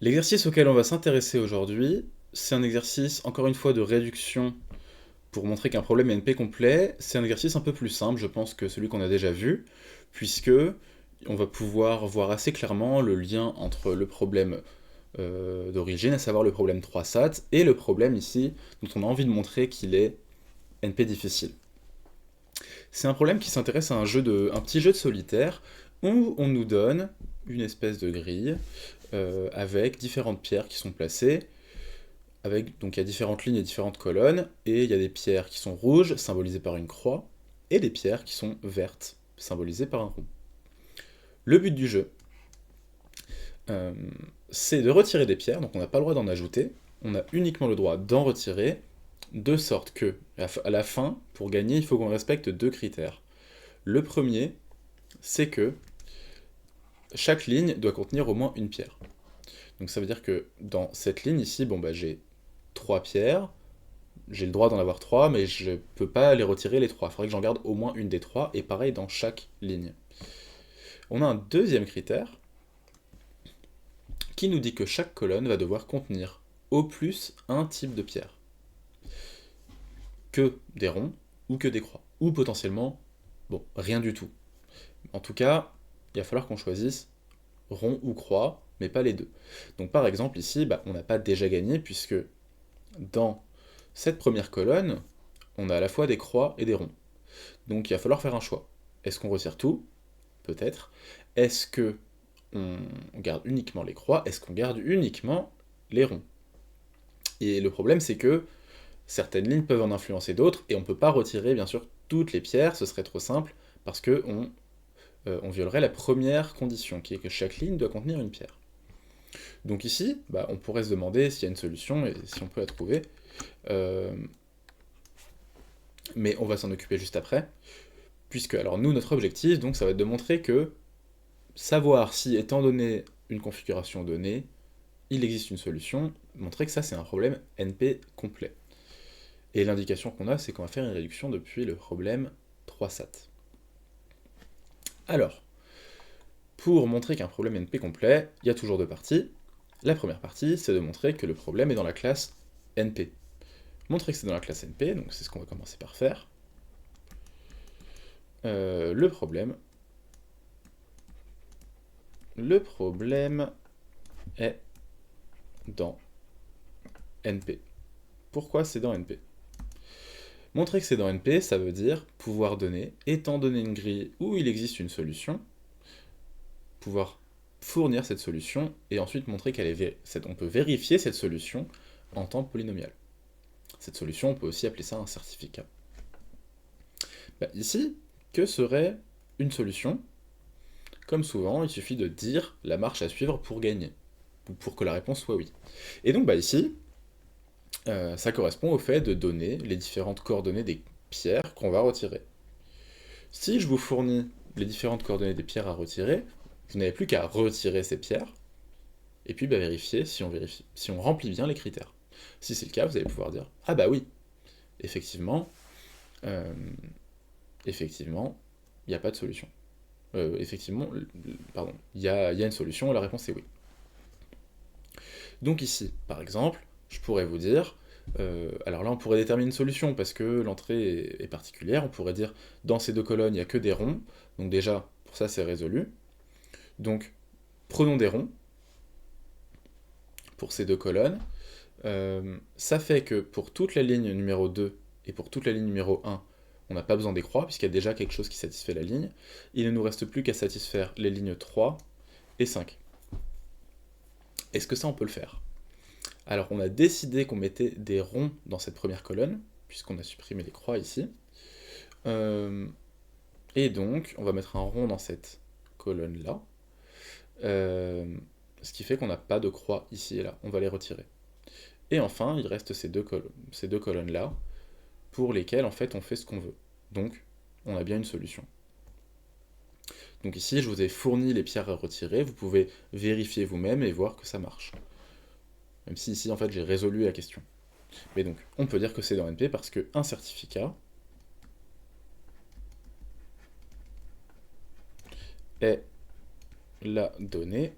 L'exercice auquel on va s'intéresser aujourd'hui, c'est un exercice, encore une fois, de réduction pour montrer qu'un problème est NP complet. C'est un exercice un peu plus simple, je pense, que celui qu'on a déjà vu, puisque on va pouvoir voir assez clairement le lien entre le problème d'origine, à savoir le problème 3SAT, et le problème ici, dont on a envie de montrer qu'il est NP difficile. C'est un problème qui s'intéresse à un petit jeu de solitaire, où on nous donne une espèce de grille avec différentes pierres qui sont placées, donc il y a différentes lignes et différentes colonnes, et il y a des pierres qui sont rouges, symbolisées par une croix, et des pierres qui sont vertes, symbolisées par un rond. Le but du jeu, euh, c'est de retirer des pierres, donc on n'a pas le droit d'en ajouter, on a uniquement le droit d'en retirer, de sorte que, à la fin, pour gagner, il faut qu'on respecte deux critères. Le premier, c'est que chaque ligne doit contenir au moins une pierre. Donc ça veut dire que dans cette ligne ici, bon bah j'ai trois pierres, j'ai le droit d'en avoir trois, mais je peux pas les retirer les trois. Il faudrait que j'en garde au moins une des trois, et pareil dans chaque ligne. On a un deuxième critère qui nous dit que chaque colonne va devoir contenir au plus un type de pierre. Que des ronds ou que des croix. Ou potentiellement, bon, rien du tout. En tout cas, il va falloir qu'on choisisse rond ou croix, mais pas les deux. Donc par exemple ici, bah, on n'a pas déjà gagné puisque dans cette première colonne, on a à la fois des croix et des ronds. Donc il va falloir faire un choix. Est-ce qu'on retire tout? Peut-être. Est-ce que on garde uniquement les croix? Est-ce qu'on garde uniquement les ronds? Et le problème, c'est que certaines lignes peuvent en influencer d'autres, et on ne peut pas retirer, bien sûr, toutes les pierres, ce serait trop simple, parce que on violerait la première condition, qui est que chaque ligne doit contenir une pierre. Donc ici, bah, on pourrait se demander s'il y a une solution, et si on peut la trouver, euh, mais on va s'en occuper juste après, puisque, alors nous, notre objectif, donc, ça va être de montrer que savoir si, étant donné une configuration donnée, il existe une solution, montrer que ça c'est un problème NP complet. Et l'indication qu'on a, c'est qu'on va faire une réduction depuis le problème 3SAT. Alors, pour montrer qu'un problème NP complet, il y a toujours deux parties. La première partie, c'est de montrer que le problème est dans la classe NP. Montrer que c'est dans la classe NP, donc c'est ce qu'on va commencer par faire. Le problème est dans NP. Pourquoi c'est dans NP? Montrer que c'est dans NP, ça veut dire pouvoir donner, étant donné une grille où il existe une solution, pouvoir fournir cette solution et ensuite montrer on peut vérifier cette solution en temps polynomial. Cette solution, on peut aussi appeler ça un certificat. Bah, ici, que serait une solution? Comme souvent, il suffit de dire la marche à suivre pour gagner, ou pour que la réponse soit oui. Et donc bah, ici, ça correspond au fait de donner les différentes coordonnées des pierres qu'on va retirer. Si je vous fournis les différentes coordonnées des pierres à retirer, vous n'avez plus qu'à retirer ces pierres, et puis bah, vérifier si on remplit bien les critères. Si c'est le cas, vous allez pouvoir dire « Ah bah oui, effectivement, euh, effectivement, il n'y a pas de solution. Effectivement, pardon, il y a une solution, et la réponse est oui. » Donc ici, par exemple, je pourrais vous dire, alors là on pourrait déterminer une solution, parce que l'entrée est particulière, on pourrait dire, dans ces deux colonnes, il n'y a que des ronds, donc déjà, pour ça c'est résolu. Donc, prenons des ronds, pour ces deux colonnes, ça fait que pour toute la ligne numéro 2 et pour toute la ligne numéro 1, on n'a pas besoin des croix, puisqu'il y a déjà quelque chose qui satisfait la ligne. Il ne nous reste plus qu'à satisfaire les lignes 3 et 5. Est-ce que ça, on peut le faire? Alors, on a décidé qu'on mettait des ronds dans cette première colonne, puisqu'on a supprimé les croix ici. Euh, et donc, on va mettre un rond dans cette colonne-là. Ce qui fait qu'on n'a pas de croix ici et là. On va les retirer. Et enfin, il reste ces deux colonnes-là, pour lesquelles en fait on fait ce qu'on veut. Donc, on a bien une solution. Donc ici, je vous ai fourni les pierres à retirer, vous pouvez vérifier vous-même et voir que ça marche. Même si ici, en fait, j'ai résolu la question. Mais donc, on peut dire que c'est dans NP parce qu'un certificat est la donnée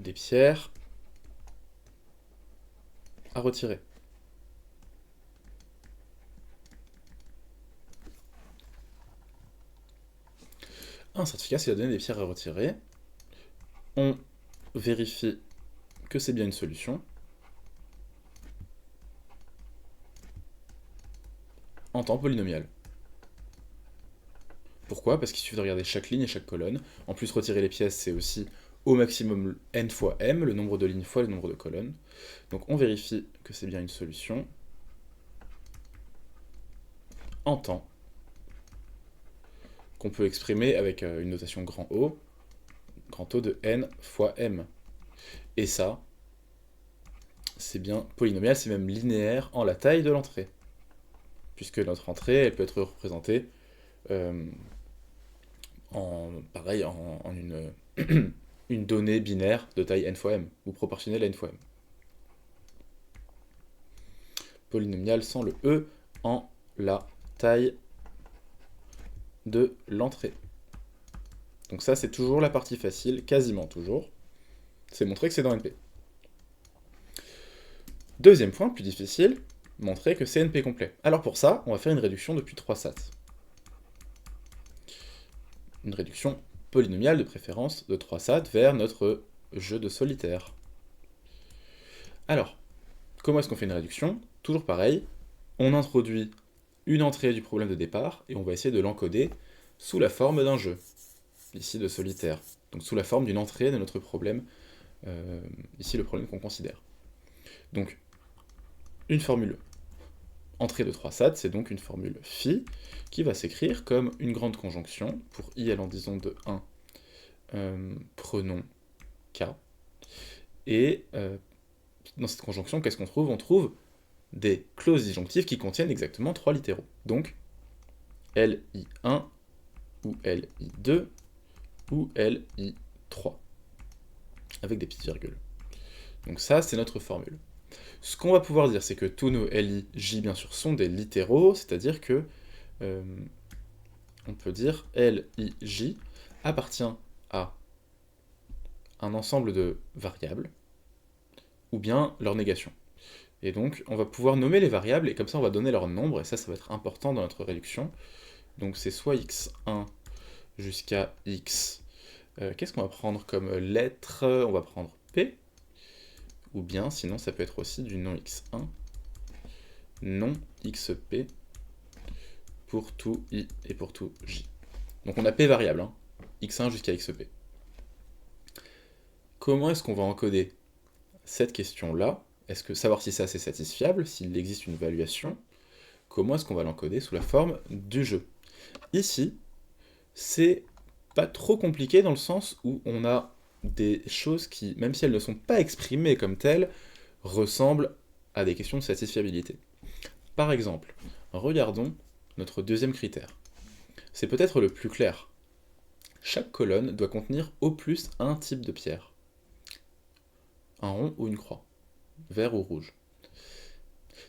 des pierres à retirer. Un certificat, c'est la donnée des pierres à retirer. On vérifie que c'est bien une solution en temps polynomial. Pourquoi? Parce qu'il suffit de regarder chaque ligne et chaque colonne. En plus, retirer les pièces, c'est aussi au maximum n fois m, le nombre de lignes fois le nombre de colonnes. Donc on vérifie que c'est bien une solution en temps, qu'on peut exprimer avec une notation grand O de n fois m. Et ça, c'est bien polynomial, c'est même linéaire en la taille de l'entrée. Puisque notre entrée, elle peut être représentée pareil, en une donnée binaire de taille n fois m, ou proportionnelle à n fois m. Polynomial sans le e en la taille de l'entrée. Donc ça, c'est toujours la partie facile, quasiment toujours. C'est montrer que c'est dans NP. Deuxième point, plus difficile, montrer que c'est NP complet. Alors pour ça, on va faire une réduction depuis 3 sats. Une réduction polynomiale de préférence de 3 sats vers notre jeu de solitaire. Alors, comment est-ce qu'on fait une réduction? Toujours pareil, on introduit une entrée du problème de départ et on va essayer de l'encoder sous la forme d'un jeu, ici de solitaire, donc sous la forme d'une entrée de notre problème, ici le problème qu'on considère. Donc, une formule entrée de 3 sats, c'est donc une formule phi qui va s'écrire comme une grande conjonction pour i allant disons de 1, prenons k, et dans cette conjonction, qu'est-ce qu'on trouve? On trouve des clauses disjonctives qui contiennent exactement 3 littéraux. Donc, li1, ou li2, ou li3, avec des petites virgules. Donc ça, c'est notre formule. Ce qu'on va pouvoir dire, c'est que tous nos li, j, bien sûr, sont des littéraux, c'est-à-dire que on peut dire li, j appartient à un ensemble de variables, ou bien leur négation. Et donc, on va pouvoir nommer les variables, et comme ça, on va donner leur nombre, et ça va être important dans notre réduction. Donc c'est soit x1 jusqu'à x. Qu'est-ce qu'on va prendre comme lettre? On va prendre p, ou bien, sinon, ça peut être aussi du non x1, non xp, pour tout i et pour tout j. Donc on a p variables, hein, x1 jusqu'à xp. Comment est-ce qu'on va encoder cette question-là? Est-ce que savoir si ça c'est satisfiable, s'il existe une valuation? Comment est-ce qu'on va l'encoder sous la forme du jeu? Ici, c'est pas trop compliqué dans le sens où on a des choses qui, même si elles ne sont pas exprimées comme telles, ressemblent à des questions de satisfiabilité. Par exemple, regardons notre deuxième critère. C'est peut-être le plus clair. Chaque colonne doit contenir au plus un type de pierre. Un rond ou une croix, vert ou rouge.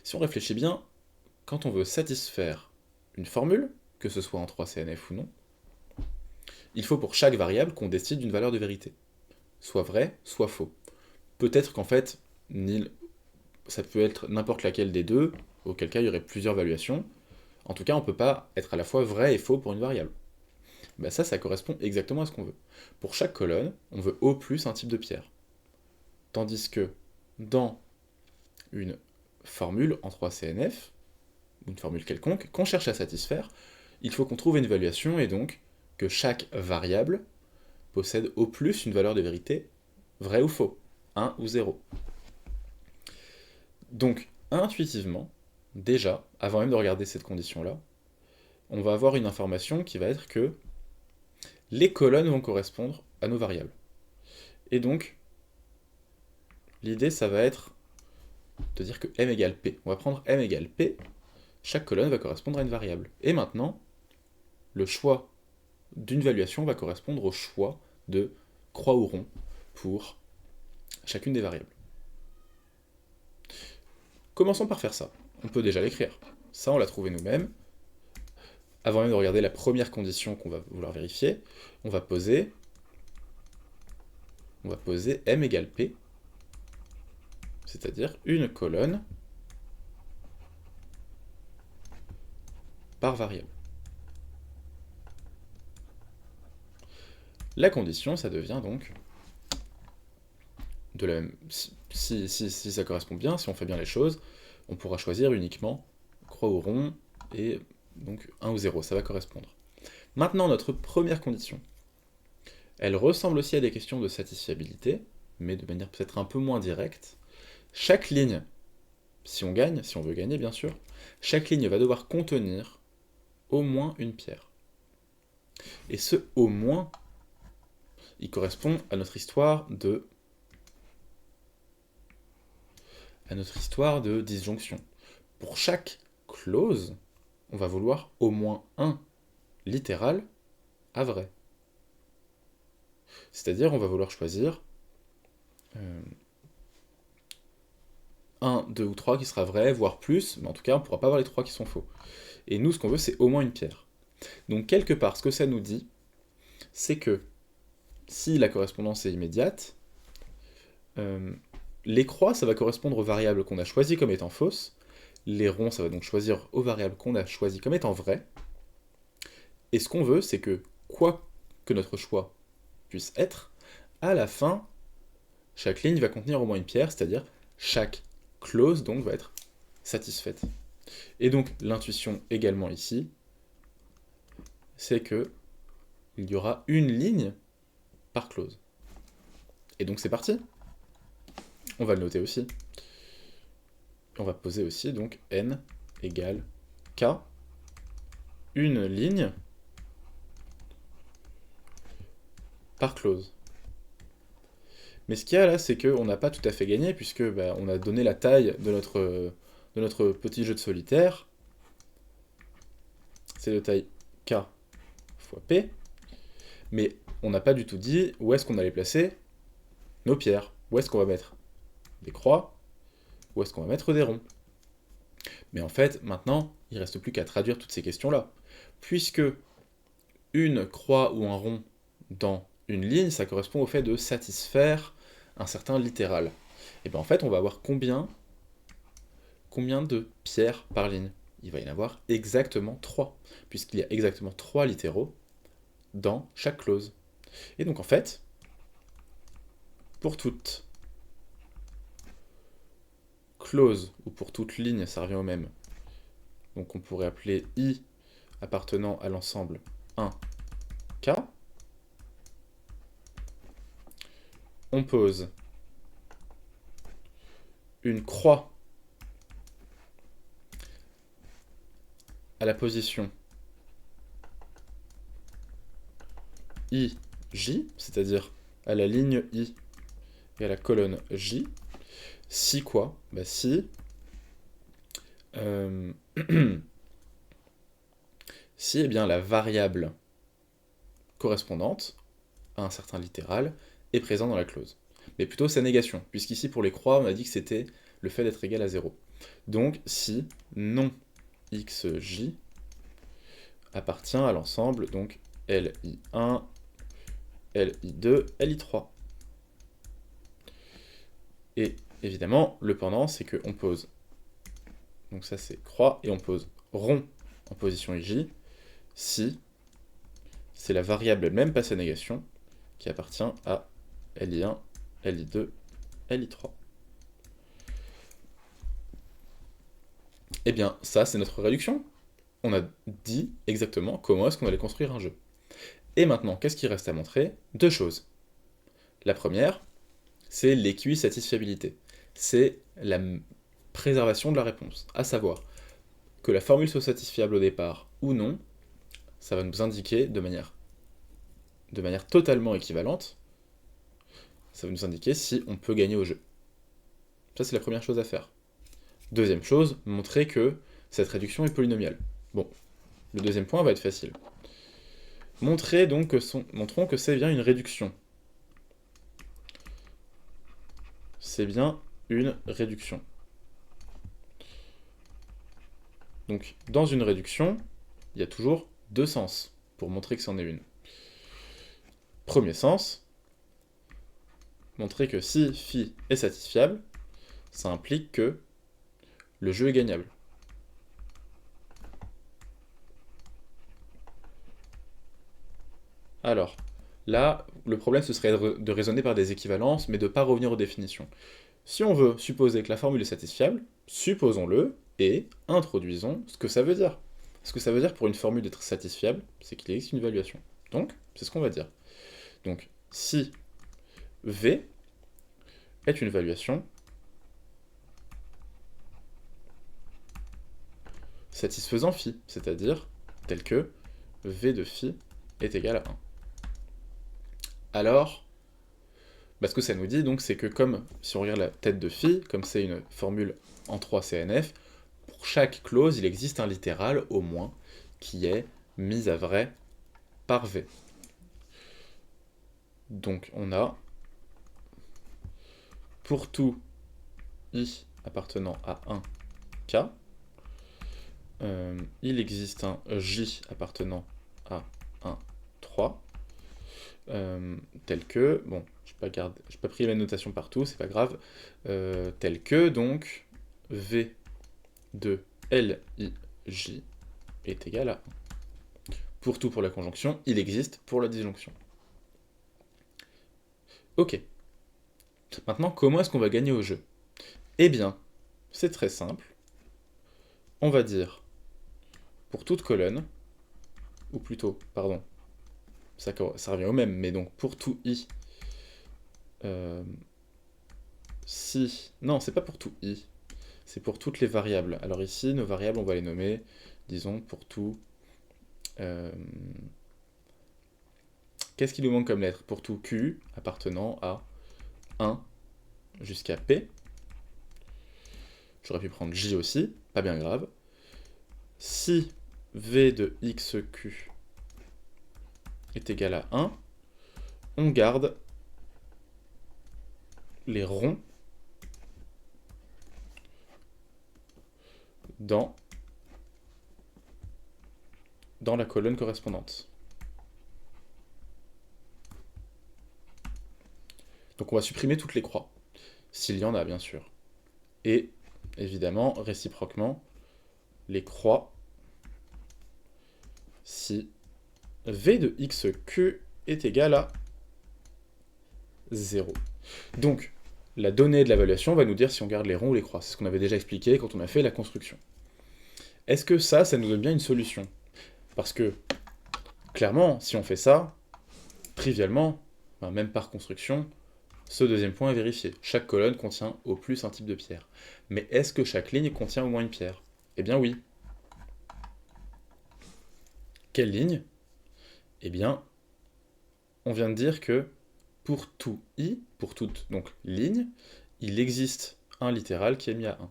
Si on réfléchit bien, quand on veut satisfaire une formule, que ce soit en 3CNF ou non, il faut pour chaque variable qu'on décide d'une valeur de vérité. Soit vrai, soit faux. Peut-être qu'en fait, ça peut être n'importe laquelle des deux, auquel cas il y aurait plusieurs valuations. En tout cas, on ne peut pas être à la fois vrai et faux pour une variable. Ben ça correspond exactement à ce qu'on veut. Pour chaque colonne, on veut au plus un type de pierre. Tandis que dans une formule en 3CNF, ou une formule quelconque, qu'on cherche à satisfaire, il faut qu'on trouve une évaluation et donc que chaque variable possède au plus une valeur de vérité, vrai ou faux, 1 ou 0. Donc, intuitivement, déjà, avant même de regarder cette condition-là, on va avoir une information qui va être que les colonnes vont correspondre à nos variables. Et donc, l'idée, ça va être de dire que m égale p. On va prendre m égale p, chaque colonne va correspondre à une variable. Et maintenant, le choix d'une valuation va correspondre au choix de croix ou rond pour chacune des variables. Commençons par faire ça. On peut déjà l'écrire. Ça, on l'a trouvé nous-mêmes. Avant même de regarder la première condition qu'on va vouloir vérifier, on va poser on va poser m égale p, c'est-à-dire une colonne par variable. La condition, ça devient donc, de la même, si ça correspond bien, si on fait bien les choses, on pourra choisir uniquement croix ou rond, et donc 1 ou 0, ça va correspondre. Maintenant, notre première condition, elle ressemble aussi à des questions de satisfiabilité, mais de manière peut-être un peu moins directe. Chaque ligne, si on gagne, si on veut gagner bien sûr, chaque ligne va devoir contenir au moins une pierre. Et ce au moins, il correspond à notre histoire de disjonction. Pour chaque clause, on va vouloir au moins un littéral à vrai. C'est-à-dire, on va vouloir choisir 1, 2 ou 3 qui sera vrai, voire plus, mais en tout cas, on ne pourra pas avoir les 3 qui sont faux. Et nous, ce qu'on veut, c'est au moins une pierre. Donc, quelque part, ce que ça nous dit, c'est que si la correspondance est immédiate, les croix, ça va correspondre aux variables qu'on a choisies comme étant fausses, les ronds, ça va donc choisir aux variables qu'on a choisies comme étant vraies, et ce qu'on veut, c'est que, quoi que notre choix puisse être, à la fin, chaque ligne va contenir au moins une pierre, c'est-à-dire chaque clause donc va être satisfaite. Et donc l'intuition également ici, c'est que il y aura une ligne par clause. Et donc c'est parti. On va le noter aussi. On va poser aussi donc n égale k, une ligne par clause. Mais ce qu'il y a là, c'est qu'on n'a pas tout à fait gagné, puisque on a donné la taille de notre petit jeu de solitaire. C'est de taille k fois p. Mais on n'a pas du tout dit où est-ce qu'on allait placer nos pierres. Où est-ce qu'on va mettre des croix, où est-ce qu'on va mettre des ronds. Mais en fait, maintenant, il ne reste plus qu'à traduire toutes ces questions-là. Puisque une croix ou un rond dans une ligne, ça correspond au fait de satisfaire un certain littéral. Et bien en fait, on va avoir combien de pierres par ligne? Il va y en avoir exactement 3, puisqu'il y a exactement 3 littéraux dans chaque clause. Et donc en fait, pour toute clause, ou pour toute ligne, ça revient au même. Donc on pourrait appeler I appartenant à l'ensemble 1K. On pose une croix à la position IJ, c'est-à-dire à la ligne I et à la colonne J. Si quoi? Si si eh bien, la variable correspondante à un certain littéral est présente dans la clause. Mais plutôt sa négation, puisqu'ici pour les croix, on a dit que c'était le fait d'être égal à 0. Donc si non xj appartient à l'ensemble, donc li1, li2, li3. Et évidemment, le pendant, c'est qu'on pose, donc ça c'est croix, et on pose rond en position ij, si c'est la variable elle-même, pas sa négation, qui appartient à li1, li2, li3. Eh bien, ça, c'est notre réduction. On a dit exactement comment est-ce qu'on allait construire un jeu. Et maintenant, qu'est-ce qu'il reste à montrer? Deux choses. La première, c'est l'équisatisfiabilité. C'est la préservation de la réponse. À savoir que la formule soit satisfiable au départ ou non, ça va nous indiquer de manière totalement équivalente, ça va nous indiquer si on peut gagner au jeu. Ça, c'est la première chose à faire. Deuxième chose, montrer que cette réduction est polynomiale. Bon, le deuxième point va être facile. Montrons que c'est bien une réduction. C'est bien une réduction. Donc, dans une réduction, il y a toujours deux sens pour montrer que c'en est une. Premier sens, montrer que si phi est satisfiable, ça implique que le jeu est gagnable. Alors, là, le problème, ce serait de raisonner par des équivalences, mais de ne pas revenir aux définitions. Si on veut supposer que la formule est satisfiable, supposons-le, et introduisons ce que ça veut dire. Ce que ça veut dire pour une formule d'être satisfiable, c'est qu'il existe une évaluation. Donc, c'est ce qu'on va dire. Donc, si V est une évaluation satisfaisant phi, c'est-à-dire tel que V de phi est égal à 1. Alors, ce que ça nous dit, donc, c'est que comme, si on regarde la tête de phi, comme c'est une formule en 3 CNF, pour chaque clause, il existe un littéral, au moins, qui est mis à vrai par V. Donc, on a, pour tout I appartenant à 1 K, il existe un J appartenant à 1, 3, tel que, bon, je n'ai pas pris la notation partout, c'est pas grave, tel que, donc, V de LIJ est égal à 1. Pour tout pour la conjonction, il existe pour la disjonction. Ok. Maintenant, comment est-ce qu'on va gagner au jeu? Eh bien, c'est très simple. On va dire, pour toute colonne, ou plutôt, pardon, ça revient au même, mais donc pour tout I, si... Non, c'est pas pour tout I, c'est pour toutes les variables. Alors ici, nos variables, on va les nommer, disons, pour tout... Qu'est-ce qui nous manque comme lettre? Pour tout Q appartenant à 1 jusqu'à P. J'aurais pu prendre J aussi, pas bien grave. Si V de XQ est égal à 1, on garde les ronds dans la colonne correspondante. Donc on va supprimer toutes les croix, s'il y en a bien sûr. Et évidemment, réciproquement, les croix si V de XQ est égal à 0. Donc, la donnée de l'évaluation va nous dire si on garde les ronds ou les croix. C'est ce qu'on avait déjà expliqué quand on a fait la construction. Est-ce que ça nous donne bien une solution? Parce que, clairement, si on fait ça, trivialement, même par construction, ce deuxième point est vérifié. Chaque colonne contient au plus un type de pierre. Mais est-ce que chaque ligne contient au moins une pierre? Eh bien oui. Quelle ligne? Eh bien, on vient de dire que pour tout I, pour toute donc, ligne, il existe un littéral qui est mis à 1.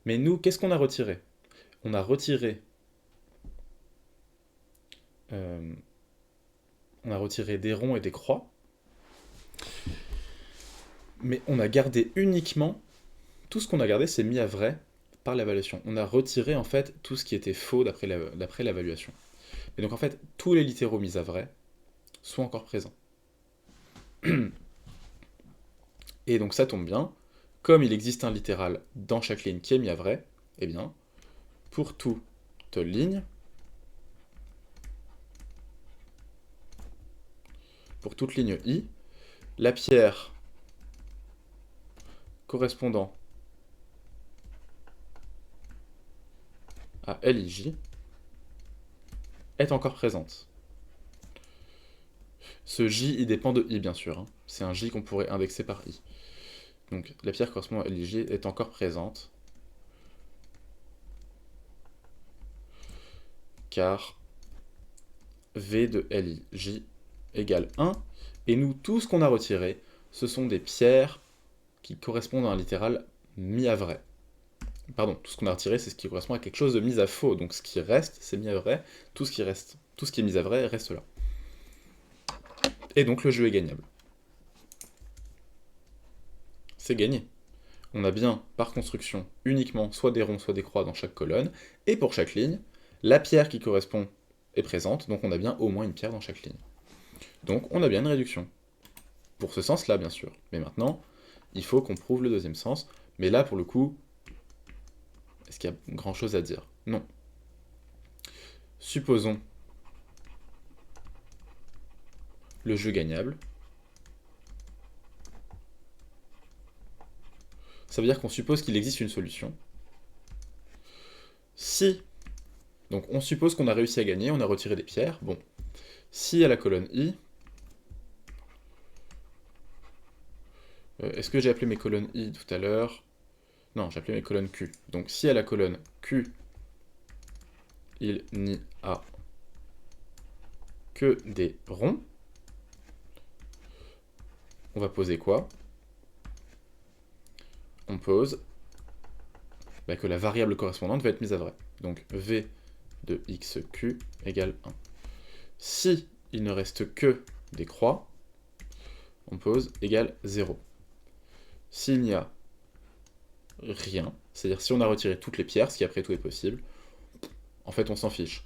Mais nous, qu'est-ce qu'on a retiré? On a retiré des ronds et des croix, mais on a gardé uniquement, tout ce qu'on a gardé, c'est mis à vrai par l'évaluation. On a retiré en fait tout ce qui était faux d'après l'évaluation. Et donc en fait, tous les littéraux mis à vrai sont encore présents. Et donc ça tombe bien, comme il existe un littéral dans chaque ligne qui est mis à vrai, eh bien, pour toute ligne, pour toute ligne I, la pierre correspondant à LIJ est encore présente. Ce J, il dépend de I, bien sûr. C'est un J qu'on pourrait indexer par I. Donc, la pierre correspondant à LIJ est encore présente. Car V de LIJ égale 1. Et nous, tout ce qu'on a retiré, ce sont des pierres qui correspondent à un littéral mis à vrai. Pardon, tout ce qu'on a retiré, c'est ce qui correspond à quelque chose de mis à faux. Donc ce qui reste, c'est mis à vrai. Tout ce qui est mis à vrai reste là. Et donc le jeu est gagnable. C'est gagné. On a bien, par construction, uniquement soit des ronds, soit des croix dans chaque colonne. Et pour chaque ligne, la pierre qui correspond est présente. Donc on a bien au moins une pierre dans chaque ligne. Donc on a bien une réduction. pour ce sens-là, bien sûr. Mais maintenant, il faut qu'on prouve le deuxième sens. Mais là, pour le coup, est-ce qu'il y a grand-chose à dire? Non. Supposons le jeu gagnable. Ça veut dire qu'on suppose qu'il existe une solution. Si, donc on suppose qu'on a réussi à gagner, on a retiré des pierres. Bon, si à la colonne I, est-ce que j'ai appelé mes colonnes I tout à l'heure? Non, j'ai appelé mes colonnes Q. Donc si à la colonne Q, il n'y a que des ronds, on va poser quoi? On pose que la variable correspondante va être mise à vrai. Donc v de xq égale 1. Si il ne reste que des croix, on pose égale 0. S'il n'y a rien, c'est-à-dire si on a retiré toutes les pierres, ce qui après tout est possible, en fait on s'en fiche.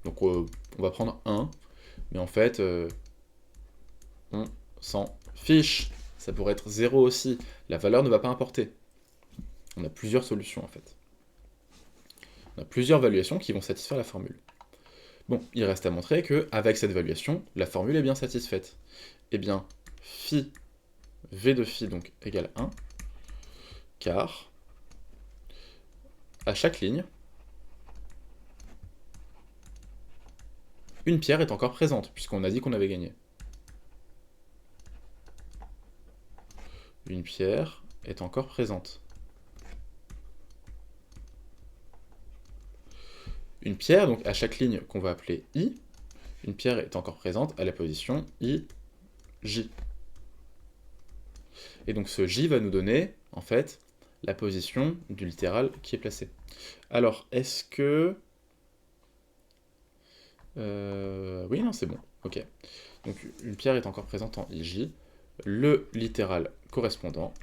Donc on va prendre 1, mais en fait on s'en fiche. Ça pourrait être 0 aussi. La valeur ne va pas importer. On a plusieurs solutions en fait. On a plusieurs valuations qui vont satisfaire la formule. Bon, il reste à montrer qu'avec cette valuation, la formule est bien satisfaite. Eh bien, phi, v de phi donc égale 1, car à chaque ligne, une pierre est encore présente, puisqu'on a dit qu'on avait gagné. Une pierre est encore présente. Une pierre, donc à chaque ligne qu'on va appeler I, une pierre est encore présente à la position I, J. Et donc ce J va nous donner, en fait, la position du littéral qui est placé. Alors, est-ce que... Oui, non, c'est bon. Ok. Donc une pierre est encore présente en IJ. Le littéral correspondant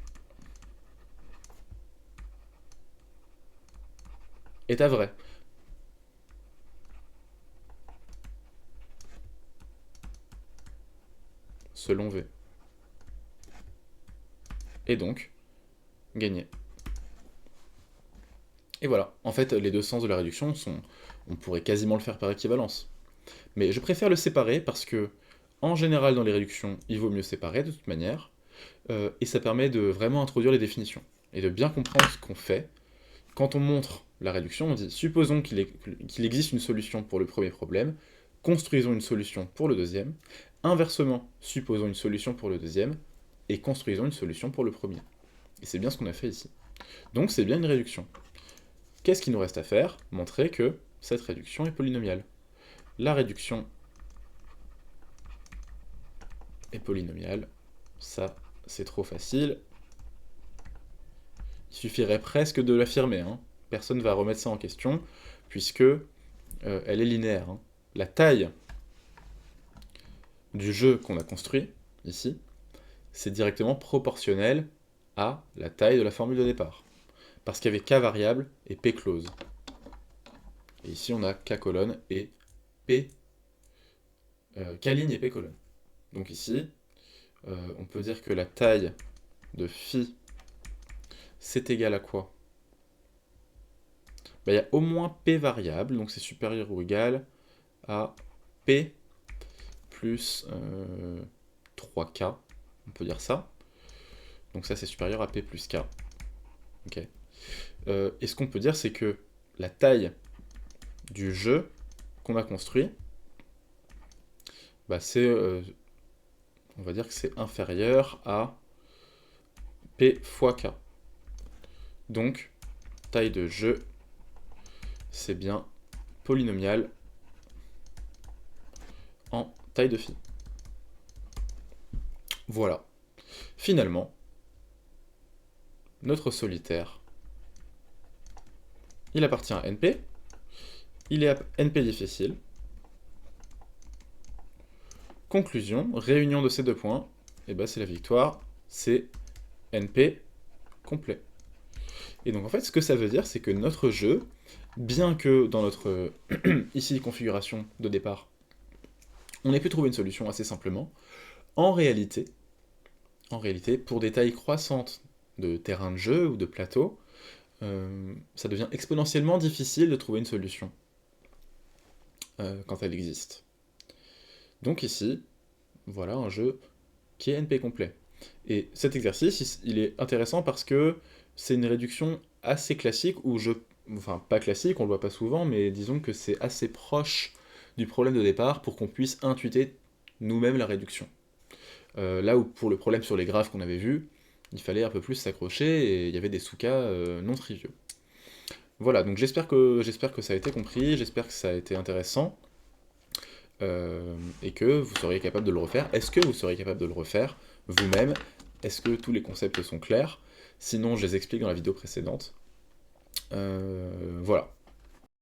est à vrai. Selon V. Et donc, gagné. Et voilà. En fait, les deux sens de la réduction sont... On pourrait quasiment le faire par équivalence. Mais je préfère le séparer parce que, en général, dans les réductions, il vaut mieux séparer de toute manière. Et ça permet de vraiment introduire les définitions. Et de bien comprendre ce qu'on fait. Quand on montre la réduction, on dit, supposons qu'il existe une solution pour le premier problème, construisons une solution pour le deuxième. Inversement, supposons une solution pour le deuxième, et construisons une solution pour le premier. Et c'est bien ce qu'on a fait ici. Donc c'est bien une réduction. Qu'est-ce qu'il nous reste à faire? Montrer que cette réduction est polynomiale. La réduction est polynomiale. Ça, c'est trop facile. Il suffirait presque de l'affirmer. Personne ne va remettre ça en question, puisque elle est linéaire. La taille du jeu qu'on a construit, ici, c'est directement proportionnel à la taille de la formule de départ. Parce qu'il y avait k variable et p close. Et ici, on a k colonne et p... k ligne et p colonne. Donc ici, on peut dire que la taille de phi, c'est égal à quoi? Il y a au moins p variable, donc c'est supérieur ou égal à p plus 3k, on peut dire ça. Donc ça, c'est supérieur à p plus k. Ok. Et ce qu'on peut dire, c'est que la taille du jeu qu'on a construit, c'est, on va dire que c'est inférieur à p fois k. Donc, taille de jeu, c'est bien polynomial en taille de phi. Voilà. Finalement, notre solitaire, il appartient à NP, il est à NP difficile. Conclusion, réunion de ces deux points, et c'est la victoire, c'est NP complet. Et donc en fait, ce que ça veut dire, c'est que notre jeu, bien que dans notre ici configuration de départ, on ait pu trouver une solution assez simplement, en réalité, en réalité, pour des tailles croissantes de terrain de jeu ou de plateau, ça devient exponentiellement difficile de trouver une solution quand elle existe. Donc ici, voilà un jeu qui est NP complet. Et cet exercice, il est intéressant parce que c'est une réduction assez classique, enfin pas classique, on le voit pas souvent, mais disons que c'est assez proche du problème de départ pour qu'on puisse intuiter nous-mêmes la réduction. Là où pour le problème sur les graphes qu'on avait vu, il fallait un peu plus s'accrocher et il y avait des sous-cas non triviaux. Voilà, donc j'espère que ça a été compris, j'espère que ça a été intéressant, et que vous seriez capable de le refaire. Est-ce que vous seriez capable de le refaire vous-même? Est-ce que tous les concepts sont clairs? Sinon, je les explique dans la vidéo précédente. Voilà.